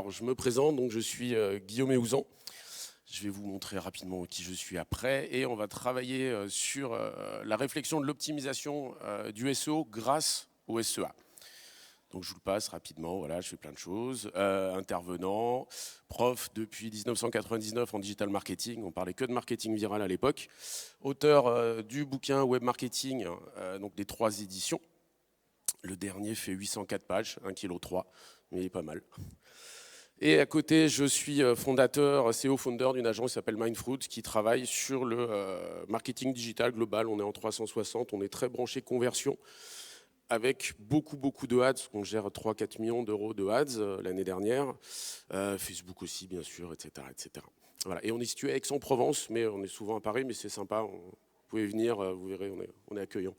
Alors, je me présente, donc je suis Guillaume Eouzan. Je vais vous montrer rapidement qui je suis après et on va travailler sur la réflexion de l'optimisation du SEO grâce au SEA. Donc je vous le passe rapidement, voilà, je fais plein de choses. Intervenant, prof depuis 1999 en digital marketing, on parlait que de marketing viral à l'époque. Auteur du bouquin Web Marketing, donc des 3 éditions. Le dernier fait 804 pages, 1,3 kg, mais il est pas mal. Et à côté, je suis fondateur, CEO founder d'une agence qui s'appelle Mindfruit, qui travaille sur le marketing digital global. On est en 360, on est très branché conversion, avec beaucoup de ads. On gère 3-4 millions d'euros de ads l'année dernière. Facebook aussi, bien sûr, etc. etc. Voilà. Et on est situé à Aix-en-Provence, mais on est souvent à Paris, mais c'est sympa. Vous pouvez venir, vous verrez, on est accueillant.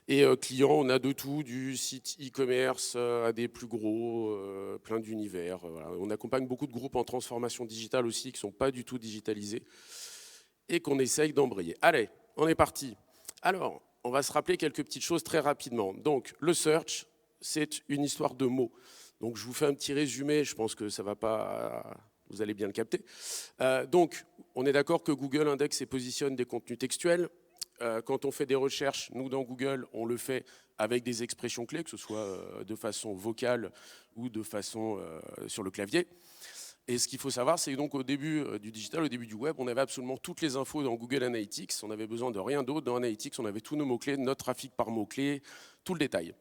Et clients, on a de tout, du site e-commerce à des plus gros, plein d'univers. Voilà. On accompagne beaucoup de groupes en transformation digitale aussi, qui ne sont pas du tout digitalisés, et qu'on essaye d'embrayer. Allez, on est parti. Alors, on va se rappeler quelques petites choses très rapidement. Donc, le search, c'est une histoire de mots. Donc, je vous fais un petit résumé, je pense que ça ne va pas... Vous allez bien le capter. Donc, on est d'accord que Google indexe et positionne des contenus textuels. Quand on fait des recherches, nous dans Google, on le fait avec des expressions clés, que ce soit de façon vocale ou de façon sur le clavier. Et ce qu'il faut savoir, c'est que donc au début du digital, au début du web, on avait absolument toutes les infos dans Google Analytics. On avait besoin de rien d'autre. Dans Analytics, on avait tous nos mots-clés, notre trafic par mots-clés, tout le détail.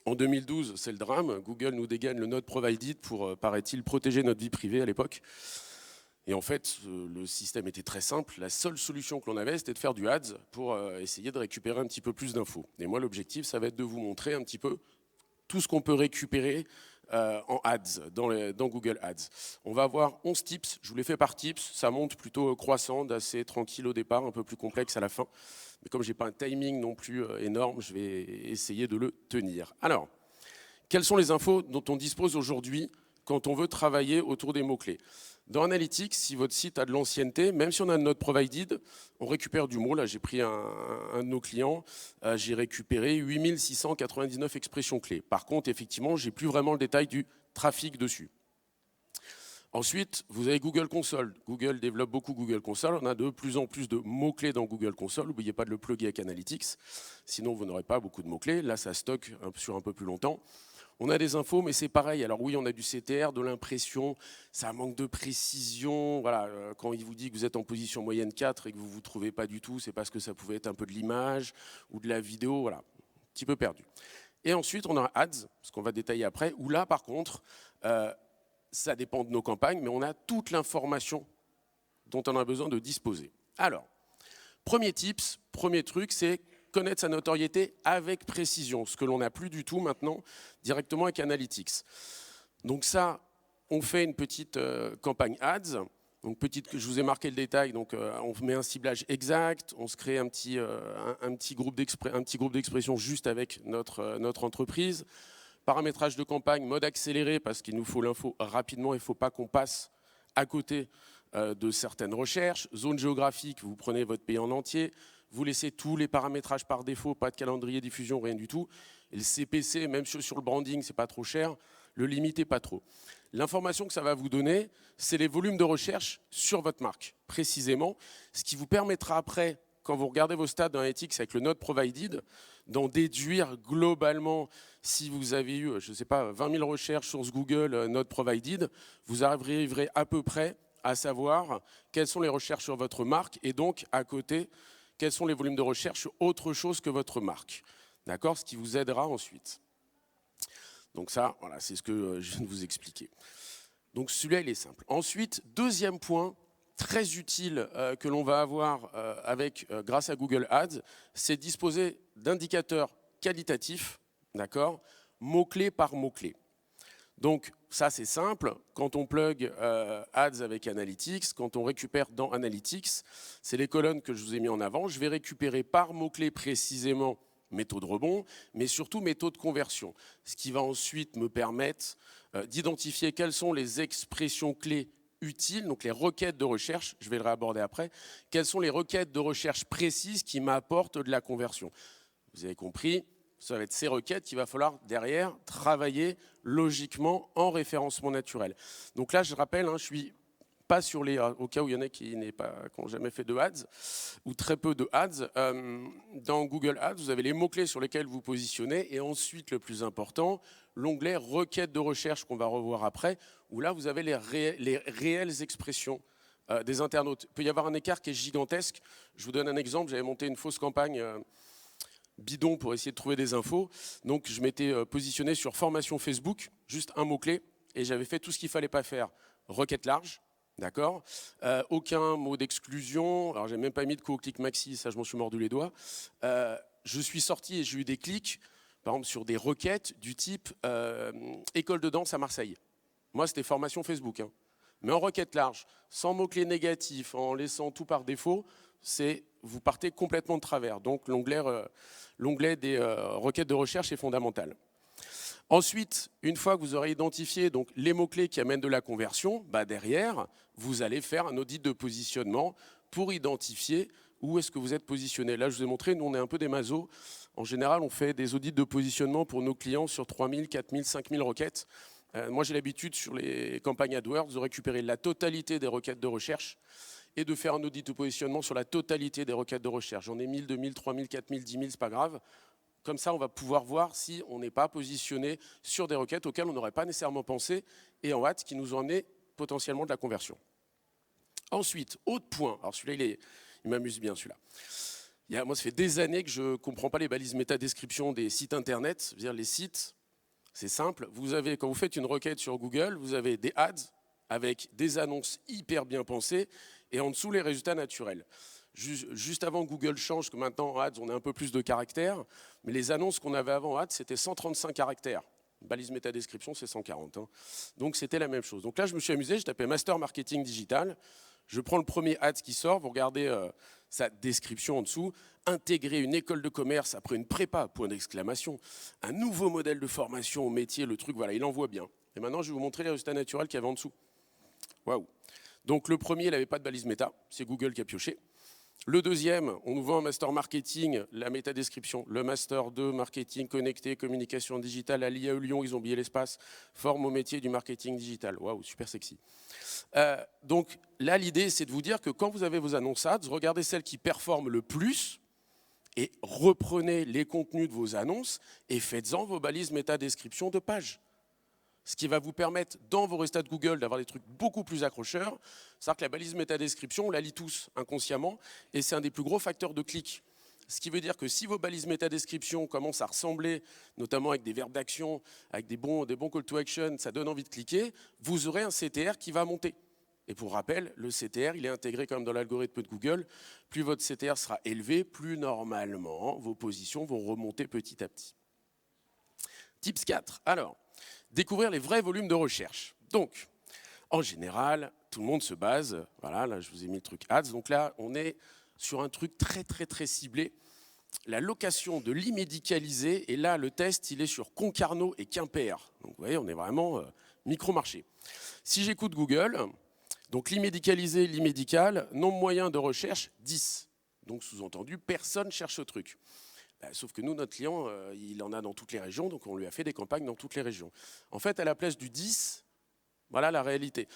En 2012, c'est le drame. Google nous dégaine le Not Provided pour, paraît-il, protéger notre vie privée à l'époque. Et en fait, le système était très simple. La seule solution que l'on avait, c'était de faire du ads pour essayer de récupérer un petit peu plus d'infos. Et moi, l'objectif, ça va être de vous montrer un petit peu tout ce qu'on peut récupérer en ads, dans Google Ads. On va avoir 11 tips. Je vous les fais par tips. Ça monte plutôt croissant, d'assez tranquille au départ, un peu plus complexe à la fin. Mais comme je n'ai pas un timing non plus énorme, je vais essayer de le tenir. Alors, quelles sont les infos dont on dispose aujourd'hui quand on veut travailler autour des mots-clés? Dans Analytics, si votre site a de l'ancienneté, même si on a Not Provided, on récupère du mot. Là, j'ai pris un de nos clients, j'ai récupéré 8699 expressions clés. Par contre, effectivement, je n'ai plus vraiment le détail du trafic dessus. Ensuite, vous avez Google Console. Google développe beaucoup Google Console. On a de plus en plus de mots-clés dans Google Console. N'oubliez pas de le plugger avec Analytics, sinon vous n'aurez pas beaucoup de mots-clés. Là, ça stocke sur un peu plus longtemps. On a des infos, mais c'est pareil. Alors oui, on a du CTR, de l'impression, ça manque de précision. Voilà, quand il vous dit que vous êtes en position moyenne 4 et que vous ne vous trouvez pas du tout, c'est parce que ça pouvait être un peu de l'image ou de la vidéo, voilà, un petit peu perdu. Et ensuite, on a Ads, ce qu'on va détailler après, où là, par contre, ça dépend de nos campagnes, mais on a toute l'information dont on a besoin de disposer. Alors, premier tips, premier truc, c'est connaître sa notoriété avec précision, ce que l'on n'a plus du tout maintenant directement avec Analytics. Donc ça, on fait une petite campagne Ads. Donc je vous ai marqué le détail, donc on met un ciblage exact, on se crée un petit groupe d'expression juste avec notre entreprise. Paramétrage de campagne, mode accéléré, parce qu'il nous faut l'info rapidement, il ne faut pas qu'on passe à côté de certaines recherches. Zone géographique, vous prenez votre pays en entier. Vous laissez tous les paramétrages par défaut, pas de calendrier diffusion, rien du tout. Et le CPC, même sur le branding, c'est pas trop cher. Le limitez pas trop. L'information que ça va vous donner, c'est les volumes de recherche sur votre marque, précisément. Ce qui vous permettra après, quand vous regardez vos stats dans Analytics avec le Not Provided, d'en déduire globalement, si vous avez eu, je ne sais pas, 20 000 recherches sur ce Google Not Provided, vous arriverez à peu près à savoir quelles sont les recherches sur votre marque et donc à côté, quels sont les volumes de recherche sur autre chose que votre marque. D'accord? Ce qui vous aidera ensuite. Donc ça, voilà, c'est ce que je viens de vous expliquer. Donc celui-là, il est simple. Ensuite, deuxième point très utile que l'on va avoir grâce à Google Ads, c'est disposer d'indicateurs qualitatifs, d'accord, mot-clé par mot-clé. Donc ça, c'est simple. Quand on plug Ads avec Analytics, quand on récupère dans Analytics, c'est les colonnes que je vous ai mis en avant. Je vais récupérer par mot-clé précisément mes taux de rebond, mais surtout mes taux de conversion. Ce qui va ensuite me permettre d'identifier quelles sont les expressions clés utiles, donc les requêtes de recherche, je vais le réaborder après, quelles sont les requêtes de recherche précises qui m'apportent de la conversion. Vous avez compris, ça va être ces requêtes qu'il va falloir derrière travailler logiquement en référencement naturel. Donc là, je rappelle, je suis pas sur les, au cas où il y en a qui n'ont jamais fait de ads ou très peu de ads. Dans Google Ads, vous avez les mots-clés sur lesquels vous positionnez et ensuite, le plus important, l'onglet requêtes de recherche qu'on va revoir après, où là, vous avez les réelles expressions des internautes. Il peut y avoir un écart qui est gigantesque. Je vous donne un exemple, j'avais monté une fausse campagne bidon pour essayer de trouver des infos. Donc je m'étais positionné sur formation Facebook, juste un mot-clé, et j'avais fait tout ce qu'il ne fallait pas faire. Requête large, d'accord, aucun mot d'exclusion, alors j'ai même pas mis de clic maxi, ça je m'en suis mordu les doigts. Je suis sorti et j'ai eu des clics, par exemple sur des requêtes du type école de danse à Marseille. Moi c'était formation Facebook, mais en requête large, sans mots-clés négatifs, en laissant tout par défaut, vous partez complètement de travers. Donc l'onglet des requêtes de recherche est fondamental. Ensuite, une fois que vous aurez identifié donc, les mots-clés qui amènent de la conversion, derrière, vous allez faire un audit de positionnement pour identifier où est-ce que vous êtes positionné. Là, je vous ai montré, nous on est un peu des masos. En général, on fait des audits de positionnement pour nos clients sur 3000, 4000, 5000 requêtes. Moi, j'ai l'habitude sur les campagnes AdWords de récupérer la totalité des requêtes de recherche et de faire un audit de positionnement sur la totalité des requêtes de recherche. J'en ai 1000, 2000, 3000, 4000, 10 000, c'est pas grave. Comme ça, on va pouvoir voir si on n'est pas positionné sur des requêtes auxquelles on n'aurait pas nécessairement pensé et en hâte qui nous ont amené potentiellement de la conversion. Ensuite, autre point, alors celui-là, il m'amuse bien celui-là. Moi, ça fait des années que je ne comprends pas les balises métadescription des sites internet. C'est-à-dire les sites, c'est simple. Quand vous faites une requête sur Google, vous avez des ads avec des annonces hyper bien pensées et en dessous les résultats naturels. Juste avant Google change, que maintenant en ads on a un peu plus de caractères, mais les annonces qu'on avait avant en ads c'était 135 caractères. Balise métadescription c'est 140. Donc c'était la même chose. Donc là je me suis amusé, je tapais Master Marketing Digital, je prends le premier ads qui sort, vous regardez sa description en dessous, intégrer une école de commerce après une prépa, point d'exclamation, un nouveau modèle de formation au métier, le truc, voilà, il envoie bien. Et maintenant je vais vous montrer les résultats naturels qu'il y avait en dessous. Waouh. Donc le premier, il n'avait pas de balise méta, c'est Google qui a pioché. Le deuxième, on nous vend un master marketing, la métadescription, le master 2, marketing connecté, communication digitale, à l'IAE Lyon, ils ont oublié l'espace, forme au métier du marketing digital. Waouh, super sexy. Donc là, l'idée, c'est de vous dire que quand vous avez vos annonces ads, regardez celles qui performent le plus et reprenez les contenus de vos annonces et faites-en vos balises métadescription de page. Ce qui va vous permettre, dans vos résultats de Google, d'avoir des trucs beaucoup plus accrocheurs. C'est-à-dire que la balise métadescription, on la lit tous inconsciemment, et c'est un des plus gros facteurs de clic. Ce qui veut dire que si vos balises métadescription commencent à ressembler, notamment avec des verbes d'action, avec des bons call to action, ça donne envie de cliquer, vous aurez un CTR qui va monter. Et pour rappel, le CTR, il est intégré quand même dans l'algorithme de Google. Plus votre CTR sera élevé, plus normalement, vos positions vont remonter petit à petit. Tips 4. Alors, découvrir les vrais volumes de recherche. Donc, en général, tout le monde se base, voilà, là je vous ai mis le truc ads, donc là on est sur un truc très très très ciblé, la location de l'immédicalisé, et là le test il est sur Concarneau et Quimper. Donc vous voyez, on est vraiment micro-marché. Si j'écoute Google, donc l'immédicalisé, l'immédical, nombre moyen de recherche, 10. Donc sous-entendu, personne cherche ce truc. Sauf que nous, notre client, il en a dans toutes les régions, donc on lui a fait des campagnes dans toutes les régions. En fait, à la place du 10, voilà la réalité.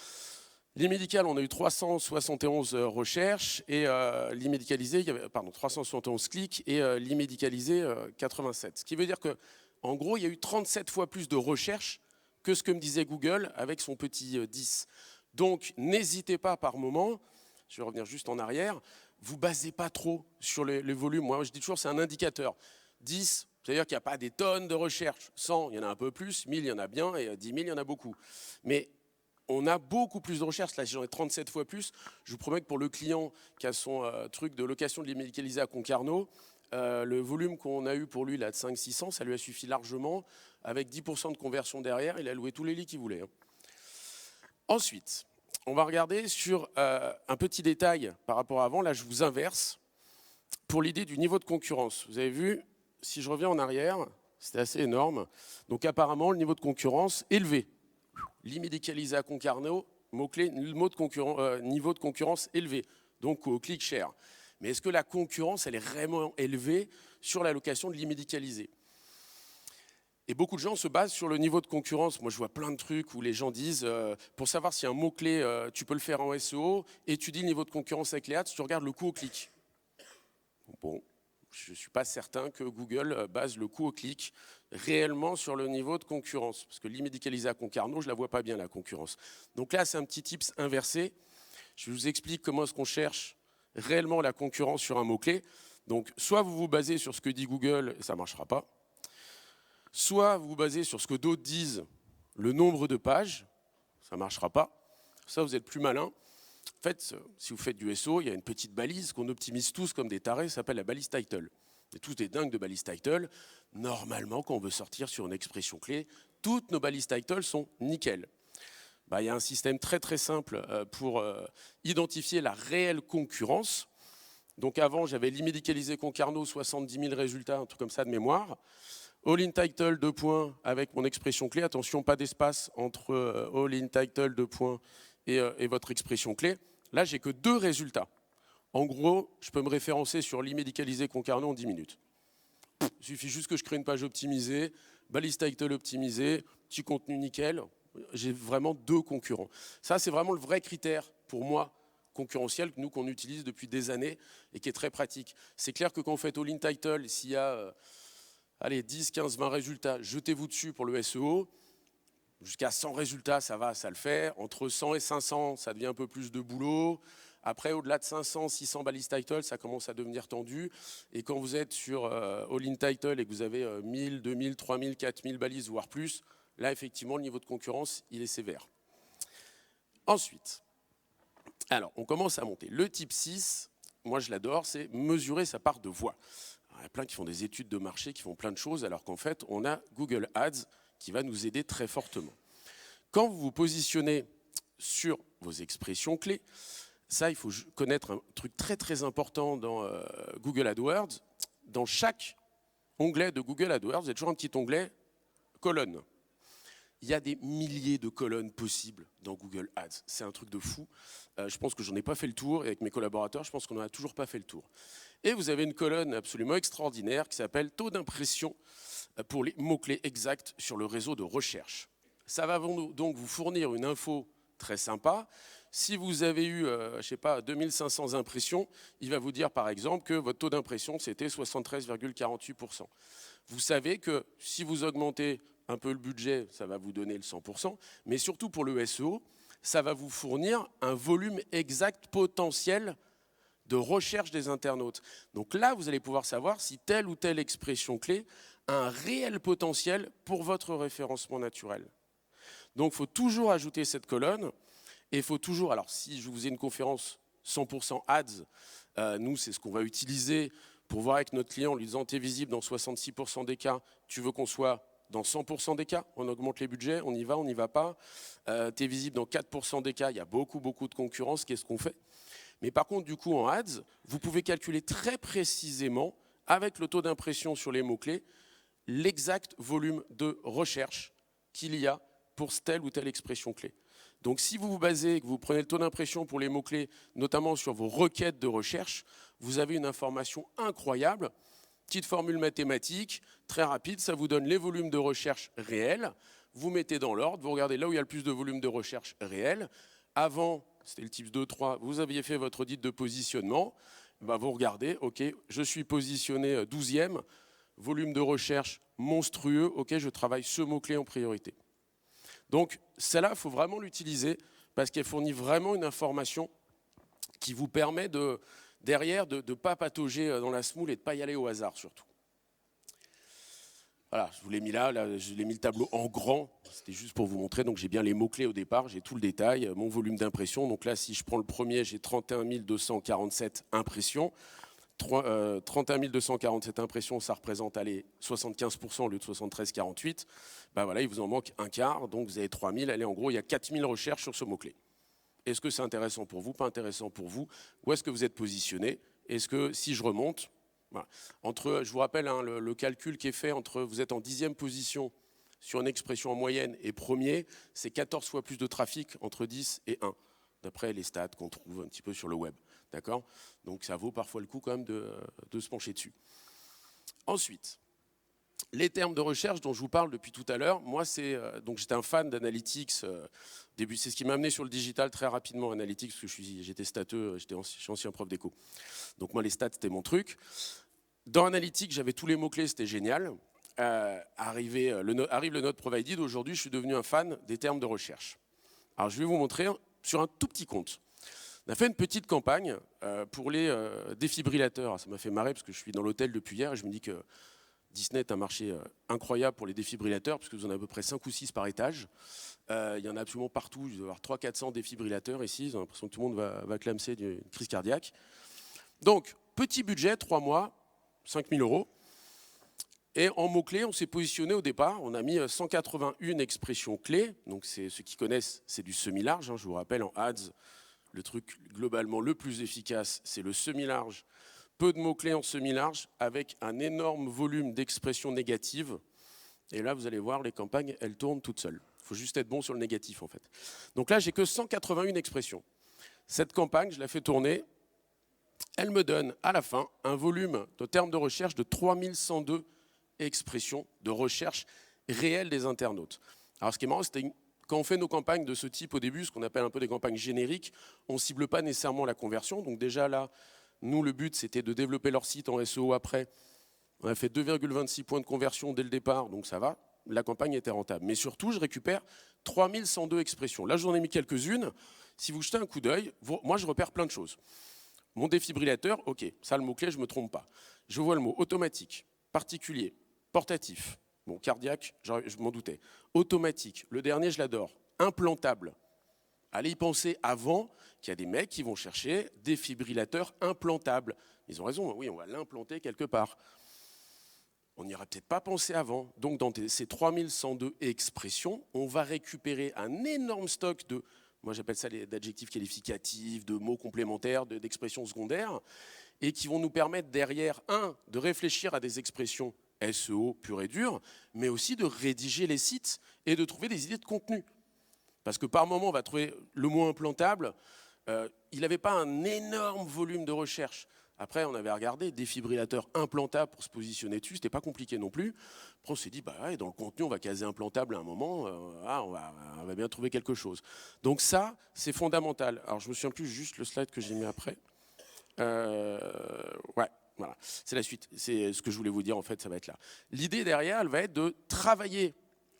L'immédical, on a eu 371 recherches, et l'immédicalisé, 371 clics, et l'immédicalisé, 87. Ce qui veut dire qu'en gros, il y a eu 37 fois plus de recherches que ce que me disait Google avec son petit 10. Donc, n'hésitez pas par moment, je vais revenir juste en arrière, vous ne basez pas trop sur les volumes. Moi, je dis toujours, c'est un indicateur. 10, c'est-à-dire qu'il n'y a pas des tonnes de recherches. 100, il y en a un peu plus. 1000, il y en a bien. Et 10 000, il y en a beaucoup. Mais on a beaucoup plus de recherches. Là, j'en ai 37 fois plus. Je vous promets que pour le client qui a son truc de location de l'immédicalisé à Concarneau, le volume qu'on a eu pour lui, là, de 500-600, ça lui a suffi largement. Avec 10% de conversion derrière, il a loué tous les lits qu'il voulait. Ensuite, on va regarder sur un petit détail par rapport à avant. Là, je vous inverse pour l'idée du niveau de concurrence. Vous avez vu, si je reviens en arrière, c'était assez énorme. Donc apparemment, le niveau de concurrence élevé. L'immédicalisé à Concarneau, mot-clé, niveau de concurrence élevé. Donc au clic cher. Mais est-ce que la concurrence, elle est vraiment élevée sur la location de l'immédicalisé ? Et beaucoup de gens se basent sur le niveau de concurrence. Moi, je vois plein de trucs où les gens disent, pour savoir si un mot-clé, tu peux le faire en SEO, étudie le niveau de concurrence avec les ads, tu regardes le coût au clic. Bon, je ne suis pas certain que Google base le coût au clic réellement sur le niveau de concurrence. Parce que l'e-médicalisé à Concarneau, je ne la vois pas bien, la concurrence. Donc là, c'est un petit tips inversé. Je vous explique comment est-ce qu'on cherche réellement la concurrence sur un mot-clé. Donc, soit vous vous basez sur ce que dit Google, et ça ne marchera pas. Soit vous vous basez sur ce que d'autres disent, le nombre de pages, ça ne marchera pas. Ça, vous êtes plus malin. En fait, si vous faites du SEO, il y a une petite balise qu'on optimise tous comme des tarés, ça s'appelle la balise title. On est tous des dingues de balise title. Normalement, quand on veut sortir sur une expression clé, toutes nos balises title sont nickel. Il y a un système très très simple pour identifier la réelle concurrence. Donc avant, j'avais l'e-médicalisé Concarneau, 70 000 résultats, un truc comme ça de mémoire. All in title, 2 points, avec mon expression clé. Attention, pas d'espace entre all in title, 2 points, et votre expression clé. Là, j'ai que 2 résultats. En gros, je peux me référencer sur l'e-médicalisé Concarneau en 10 minutes. Il suffit juste que je crée une page optimisée, balise title optimisée, petit contenu nickel. J'ai vraiment 2 concurrents. Ça, c'est vraiment le vrai critère pour moi concurrentiel que nous, qu'on utilise depuis des années et qui est très pratique. C'est clair que quand vous faites all in title, s'il y a allez, 10, 15, 20 résultats, jetez-vous dessus pour le SEO. Jusqu'à 100 résultats, ça va, ça le fait. Entre 100 et 500, ça devient un peu plus de boulot. Après, au-delà de 500, 600 balises title, ça commence à devenir tendu. Et quand vous êtes sur all-in title et que vous avez 1000, 2000, 3000, 4000 balises, voire plus, là, effectivement, le niveau de concurrence, il est sévère. Ensuite, alors, on commence à monter. Le type 6, moi, je l'adore, c'est mesurer sa part de voix. Alors, il y a plein qui font des études de marché, qui font plein de choses, alors qu'en fait, on a Google Ads qui va nous aider très fortement. Quand vous vous positionnez sur vos expressions clés, ça, il faut connaître un truc très très important dans Google AdWords. Dans chaque onglet de Google AdWords, il y a toujours un petit onglet colonne. Il y a des milliers de colonnes possibles dans Google Ads. C'est un truc de fou. Je pense que j'en ai pas fait le tour, et avec mes collaborateurs, je pense qu'on n'en a toujours pas fait le tour. Et vous avez une colonne absolument extraordinaire qui s'appelle taux d'impression pour les mots-clés exacts sur le réseau de recherche. Ça va donc vous fournir une info très sympa. Si vous avez eu, je sais pas, 2500 impressions, il va vous dire par exemple que votre taux d'impression, c'était 73,48%. Vous savez que si vous augmentez un peu le budget, ça va vous donner le 100%, mais surtout pour le SEO, ça va vous fournir un volume exact potentiel de recherche des internautes. Donc là, vous allez pouvoir savoir si telle ou telle expression clé a un réel potentiel pour votre référencement naturel. Donc il faut toujours ajouter cette colonne, et il faut toujours, alors si je vous faisais une conférence 100% ads, nous c'est ce qu'on va utiliser pour voir avec notre client, en lui disant t'es visible dans 66% des cas, tu veux qu'on soit dans 100% des cas, on augmente les budgets, on n'y va pas. T'es visible dans 4% des cas, il y a beaucoup de concurrence, qu'est-ce qu'on fait? Mais par contre, du coup, en ads, vous pouvez calculer très précisément, avec le taux d'impression sur les mots-clés, l'exact volume de recherche qu'il y a pour telle ou telle expression clé. Donc si vous vous basez, que vous prenez le taux d'impression pour les mots-clés, notamment sur vos requêtes de recherche, vous avez une information incroyable. Petite formule mathématique, très rapide, ça vous donne les volumes de recherche réels. Vous mettez dans l'ordre, vous regardez là où il y a le plus de volume de recherche réel. Avant, c'était le type 2-3, vous aviez fait votre audit de positionnement. Vous regardez, ok, je suis positionné 12e, volume de recherche monstrueux, ok, je travaille ce mot-clé en priorité. Donc, celle-là, il faut vraiment l'utiliser parce qu'elle fournit vraiment une information qui vous permet derrière de ne pas patauger dans la semoule et de ne pas y aller au hasard surtout. Voilà, je vous l'ai mis là, je l'ai mis le tableau en grand, c'était juste pour vous montrer, donc j'ai bien les mots-clés au départ, j'ai tout le détail, mon volume d'impression, donc là si je prends le premier, j'ai 31 247 impressions, 31 247 impressions, ça représente 75% au lieu de 73,48. Voilà, il vous en manque un quart, donc vous avez 3000. Allez, en gros, il y a 4000 recherches sur ce mot-clé. Est-ce que c'est intéressant pour vous, pas intéressant pour vous? Où est-ce que vous êtes positionné? Est-ce que si je remonte, voilà. Je vous rappelle le calcul qui est fait entre vous êtes en 10e position sur une expression en moyenne et premier, c'est 14 fois plus de trafic entre 10 et 1, d'après les stats qu'on trouve un petit peu sur le web. D'accord? Donc ça vaut parfois le coup quand même de se pencher dessus. Ensuite, Les termes de recherche dont je vous parle depuis tout à l'heure, moi, donc j'étais un fan d'analytics. Début, c'est ce qui m'a amené sur le digital très rapidement, analytics, parce que j'étais stateux, je suis ancien prof d'éco. Donc moi, les stats, c'était mon truc. Dans analytics, j'avais tous les mots-clés, c'était génial. Arrive le Node Provided, aujourd'hui, je suis devenu un fan des termes de recherche. Alors, je vais vous montrer sur un tout petit compte. On a fait une petite campagne pour les défibrillateurs. Ça m'a fait marrer parce que je suis dans l'hôtel depuis hier et je me dis que Disney est un marché incroyable pour les défibrillateurs, parce que vous en avez à peu près 5 ou 6 par étage. Il y en a absolument partout. Il doit y avoir 300-400 défibrillateurs ici. J'ai l'impression que tout le monde va clamser d'une crise cardiaque. Donc, petit budget, 3 mois, 5 000 €. Et en mots-clés, on s'est positionné au départ. On a mis 181 expressions clés. Donc, ceux qui connaissent, c'est du semi-large. Je vous rappelle, en ads, le truc globalement le plus efficace, c'est le semi-large. Peu de mots-clés en semi-large, avec un énorme volume d'expressions négatives. Et là, vous allez voir, les campagnes, elles tournent toutes seules. Il faut juste être bon sur le négatif, en fait. Donc là, j'ai que 181 expressions. Cette campagne, je la fais tourner. Elle me donne, à la fin, un volume de termes de recherche de 3102 expressions de recherche réelle des internautes. Alors, ce qui est marrant, c'est quand on fait nos campagnes de ce type au début, ce qu'on appelle un peu des campagnes génériques, on ne cible pas nécessairement la conversion. Donc déjà là, nous, le but, c'était de développer leur site en SEO après. On a fait 2,26 points de conversion dès le départ, donc ça va. La campagne était rentable. Mais surtout, je récupère 3102 expressions. Là, j'en ai mis quelques-unes. Si vous jetez un coup d'œil, moi, je repère plein de choses. Mon défibrillateur, ok, ça, le mot-clé, je ne me trompe pas. Je vois le mot automatique, particulier, portatif. Bon, cardiaque, je m'en doutais. Automatique, le dernier, je l'adore. Implantable. Allez y penser avant qu'il y a des mecs qui vont chercher défibrillateur implantable. Ils ont raison, oui, on va l'implanter quelque part. On n'y aurait peut-être pas pensé avant. Donc, dans ces 3102 expressions, on va récupérer un énorme stock de, moi j'appelle ça d'adjectifs qualificatifs, de mots complémentaires, d'expressions secondaires, et qui vont nous permettre derrière, de réfléchir à des expressions SEO pures et dures, mais aussi de rédiger les sites et de trouver des idées de contenu. Parce que par moment, on va trouver le mot implantable. Il n'avait pas un énorme volume de recherche. Après, on avait regardé défibrillateur implantable pour se positionner dessus. Ce n'était pas compliqué non plus. Après, on s'est dit, bah ouais, dans le contenu, on va caser implantable à un moment. On va bien trouver quelque chose. Donc ça, c'est fondamental. Alors, je me souviens plus juste le slide que j'ai mis après. Ouais, voilà. C'est la suite. C'est ce que je voulais vous dire, en fait, ça va être là. L'idée derrière, elle va être de travailler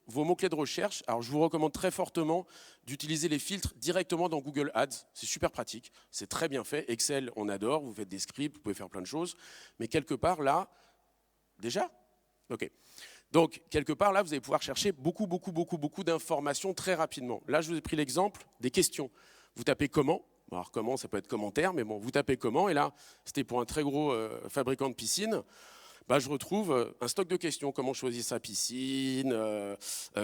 vos mots-clés de recherche. Alors, je vous recommande très fortement d'utiliser les filtres directement dans Google Ads. C'est super pratique, c'est très bien fait. Excel, on adore, vous faites des scripts, vous pouvez faire plein de choses. Mais quelque part, là, déjà ? Ok. Donc, quelque part, là, vous allez pouvoir chercher beaucoup d'informations très rapidement. Là, je vous ai pris l'exemple des questions. Vous tapez comment ? Alors, comment, ça peut être commentaire, mais bon, vous tapez comment ? Et là, c'était pour un très gros fabricant de piscine. Bah, je retrouve un stock de questions, comment choisir sa piscine,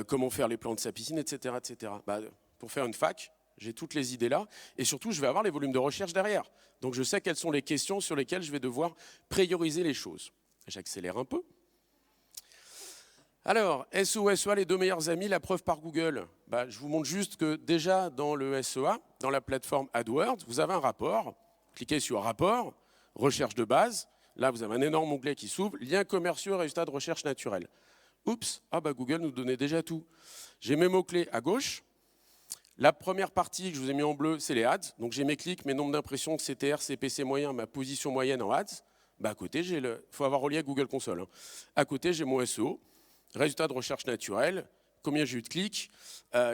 comment faire les plans de sa piscine, etc. etc. Bah, pour faire une fac, j'ai toutes les idées là, et surtout, je vais avoir les volumes de recherche derrière. Donc, je sais quelles sont les questions sur lesquelles je vais devoir prioriser les choses. J'accélère un peu. Alors, SEO, SEA, les deux meilleurs amis, la preuve par Google. Bah, je vous montre juste que déjà dans le SEA, dans la plateforme AdWords, vous avez un rapport. Cliquez sur rapport, recherche de base. Là, vous avez un énorme onglet qui s'ouvre, liens commerciaux et résultats de recherche naturelle. Oups, Google nous donnait déjà tout. J'ai mes mots-clés à gauche. La première partie que je vous ai mis en bleu, c'est les ads. Donc j'ai mes clics, mes nombres d'impressions, CTR, CPC moyen, ma position moyenne en ads. À côté, il faut avoir relié à Google Console. À côté, j'ai mon SEO, résultats de recherche naturelle. Combien j'ai eu de clics,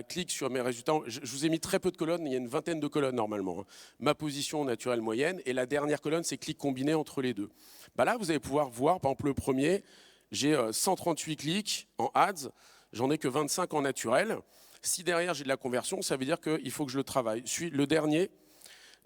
clics sur mes résultats. Je vous ai mis très peu de colonnes, il y a une vingtaine de colonnes normalement. Ma position naturelle moyenne, et la dernière colonne, c'est clics combinés entre les deux. Là, vous allez pouvoir voir, par exemple, le premier, j'ai 138 clics en ads, j'en ai que 25 en naturel. Si derrière, j'ai de la conversion, ça veut dire qu'il faut que je le travaille. Le dernier,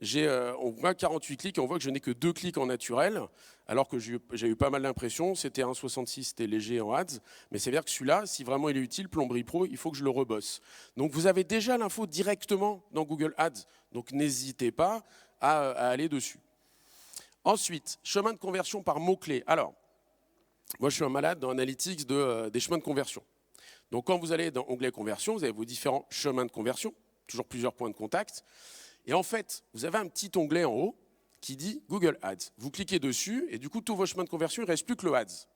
on voit 48 clics et on voit que je n'ai que 2 clics en naturel, alors que j'ai eu pas mal d'impressions. C'était 1,66, c'était léger en ads. Mais c'est dire que celui-là, si vraiment il est utile, Plomberie Pro, il faut que je le rebosse. Donc vous avez déjà l'info directement dans Google Ads. Donc n'hésitez pas à aller dessus. Ensuite, chemin de conversion par mots-clés. Alors, moi je suis un malade dans Analytics des chemins de conversion. Donc quand vous allez dans onglet conversion, vous avez vos différents chemins de conversion, toujours plusieurs points de contact. Et en fait, vous avez un petit onglet en haut qui dit Google Ads. Vous cliquez dessus et du coup, tous vos chemins de conversion, il ne reste plus que le Ads.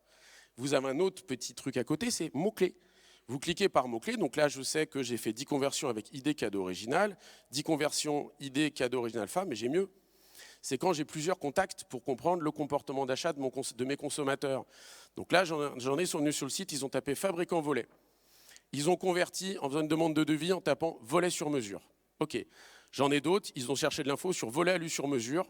vous avez un autre petit truc à côté, c'est mots-clés. Vous cliquez par mots-clés, donc là je sais que j'ai fait 10 conversions avec ID cadeau original, 10 conversions ID cadeau original femme, mais j'ai mieux. C'est quand j'ai plusieurs contacts pour comprendre le comportement d'achat de mes consommateurs. Donc là j'en ai venu sur le site, ils ont tapé fabricant volet. Ils ont converti en faisant une demande de devis en tapant volet sur mesure. Ok, j'en ai d'autres, ils ont cherché de l'info sur volet alu sur mesure.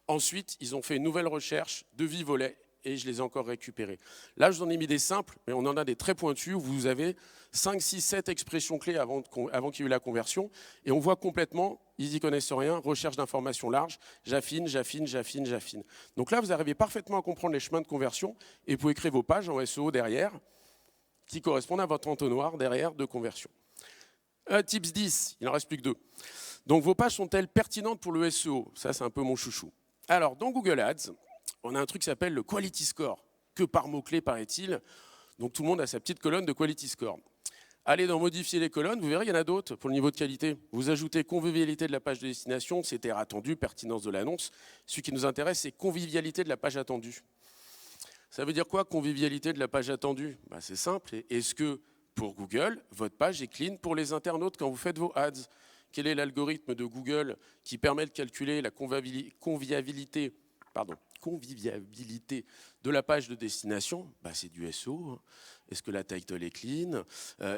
Ensuite, ils ont fait une nouvelle recherche, devis volet, et je les ai encore récupérés. Là, je vous en ai mis des simples, mais on en a des très pointus où vous avez 5, 6, 7 expressions clés avant qu'il y ait eu la conversion. Et on voit complètement, ils n'y connaissent rien, recherche d'informations larges, j'affine, j'affine, j'affine, j'affine. Donc là, vous arrivez parfaitement à comprendre les chemins de conversion et vous pouvez créer vos pages en SEO derrière qui correspondent à votre entonnoir derrière de conversion. Tips 10, il n'en reste plus que 2. Donc vos pages sont-elles pertinentes pour le SEO? Ça, c'est un peu mon chouchou. Alors, dans Google Ads, on a un truc qui s'appelle le Quality Score, que par mots-clés, paraît-il. Donc tout le monde a sa petite colonne de Quality Score. Allez dans modifier les colonnes, vous verrez, il y en a d'autres pour le niveau de qualité. Vous ajoutez convivialité de la page de destination, c'était attendu, pertinence de l'annonce. Ce qui nous intéresse, c'est convivialité de la page attendue. Ça veut dire quoi, convivialité de la page attendue? C'est simple. Est-ce que, pour Google, votre page est clean pour les internautes quand vous faites vos ads? Quel est l'algorithme de Google qui permet de calculer la convivialité de la page de destination? C'est du SEO. Est-ce que la title est clean?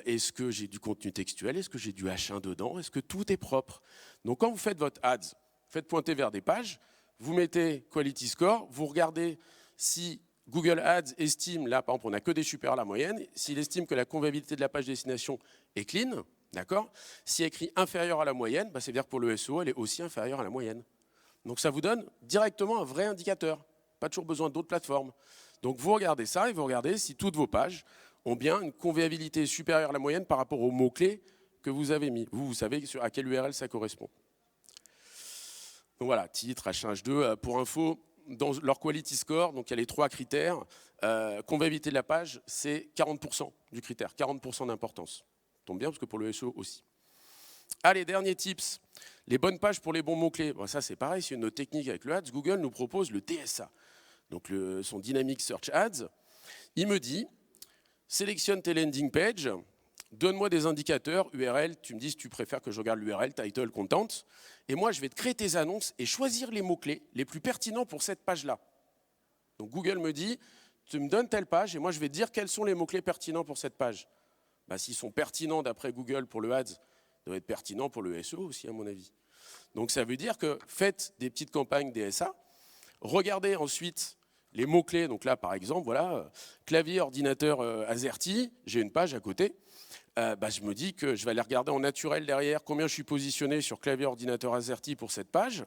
Est-ce que j'ai du contenu textuel? Est-ce que j'ai du H1 dedans? Est-ce que tout est propre? Donc quand vous faites votre ads, vous faites pointer vers des pages, vous mettez Quality Score, vous regardez si Google Ads estime, là par exemple on n'a que des supérieurs à la moyenne, s'il estime que la convivialité de la page destination est clean, d'accord? Si écrit inférieur à la moyenne, c'est dire que pour le SEO, elle est aussi inférieure à la moyenne. Donc ça vous donne directement un vrai indicateur. Pas toujours besoin d'autres plateformes. Donc vous regardez ça et vous regardez si toutes vos pages ont bien une convivialité supérieure à la moyenne par rapport aux mots-clés que vous avez mis. Vous savez à quelle URL ça correspond. Donc voilà, titre, H1, H2. Pour info, dans leur quality score, donc il y a les 3 critères. Convivialité de la page, c'est 40% du critère, 40% d'importance. Tombe bien parce que pour le SEO aussi. Allez, dernier tips. Les bonnes pages pour les bons mots-clés. Ça, c'est pareil, c'est une autre technique avec le Ads. Google nous propose le DSA, donc son Dynamic Search Ads. Il me dit, sélectionne tes landing pages, donne-moi des indicateurs, URL, tu me dis si tu préfères que je regarde l'URL, title, content, et moi, je vais te créer tes annonces et choisir les mots-clés les plus pertinents pour cette page-là. Donc Google me dit, tu me donnes telle page et moi, je vais te dire quels sont les mots-clés pertinents pour cette page. S'ils sont pertinents d'après Google pour le Ads, ça doit être pertinent pour le SEO aussi, à mon avis. Donc ça veut dire que faites des petites campagnes DSA, regardez ensuite les mots-clés. Donc là, par exemple, voilà, clavier, ordinateur AZERTY, j'ai une page à côté. Je me dis que je vais aller regarder en naturel derrière combien je suis positionné sur clavier, ordinateur AZERTY pour cette page.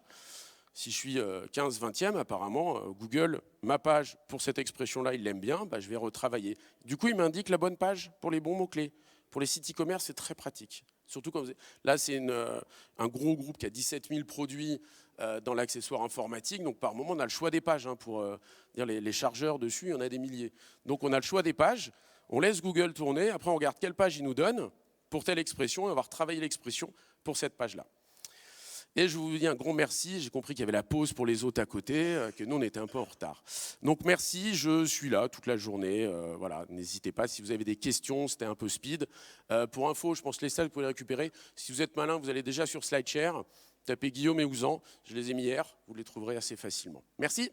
Si je suis 15-20e, apparemment, Google, ma page pour cette expression-là, il l'aime bien, je vais retravailler. Du coup, il m'indique la bonne page pour les bons mots-clés. Pour les sites e-commerce, c'est très pratique. Surtout quand là, c'est un gros groupe qui a 17 000 produits dans l'accessoire informatique. Donc, par moment, on a le choix des pages. Pour dire les chargeurs dessus, il y en a des milliers. Donc, on a le choix des pages. On laisse Google tourner. Après, on regarde quelle page il nous donne pour telle expression. Et on va retravailler l'expression pour cette page-là. Et je vous dis un grand merci. J'ai compris qu'il y avait la pause pour les autres à côté, que nous, on était un peu en retard. Donc, merci. Je suis là toute la journée. Voilà, n'hésitez pas. Si vous avez des questions, c'était un peu speed. Pour info, je pense que les salles, vous pouvez les récupérer. Si vous êtes malin, vous allez déjà sur SlideShare. Tapez Guillaume et Ouzan. Je les ai mis hier. Vous les trouverez assez facilement. Merci.